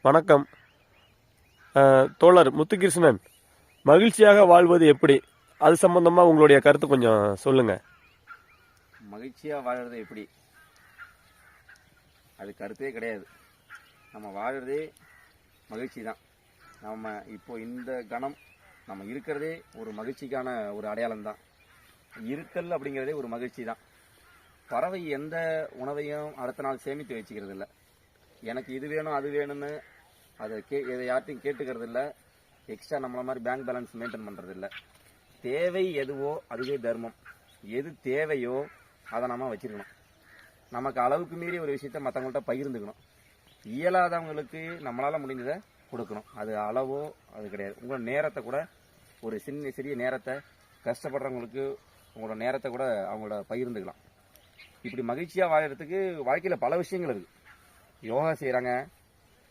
வணக்கம். தோழர் முத்துகிருஷ்ணன், மகிழ்ச்சியாக வாழ்வது எப்படி? அது சம்பந்தமா உங்களுடைய கருத்து கொஞ்சம் சொல்லுங்க. மகிழ்ச்சியாக வாழறது எப்படி? அது கருத்தே கிடையாது. நம்ம வாழறதே மகிழ்ச்சி தான். நம்ம இப்போ இந்த கணம் நம்ம இருக்கிறதே ஒரு மகிழ்ச்சிக்கான ஒரு அடையாளம் தான். இருக்கல் அப்படிங்கிறதே ஒரு மகிழ்ச்சி தான். பறவை எந்த உணவையும் அடுத்த நாள் சேமித்து வச்சுக்கிறது இல்லை. எனக்கு இது வேணும் அது வேணும்னு அதை இதை யார்ட்டையும் கேட்டுக்கிறது இல்லை. எக்ஸ்ட்ரா நம்மள மாதிரி பேங்க் பேலன்ஸ் மெயின்டைன் பண்ணுறது இல்லை. தேவை எதுவோ அதுவே தர்மம். எது தேவையோ அதை நம்ம வச்சிருக்கணும். நமக்கு அளவுக்கு மீறி ஒரு விஷயத்த மற்றவங்கள்ட்ட பகிர்ந்துக்கணும். இயலாதவங்களுக்கு நம்மளால் முடிஞ்சதை கொடுக்கணும். அது அளவோ அது கிடையாது. உங்களோட நேரத்தை கூட, ஒரு சிறிய நேரத்தை, கஷ்டப்படுறவங்களுக்கு உங்களோட நேரத்தை கூட அவங்களோட பகிர்ந்துக்கலாம். இப்படி மகிழ்ச்சியாக வாழறதுக்கு வாழ்க்கையில் பல விஷயங்கள் இருக்குது. யோகா செய்கிறாங்க,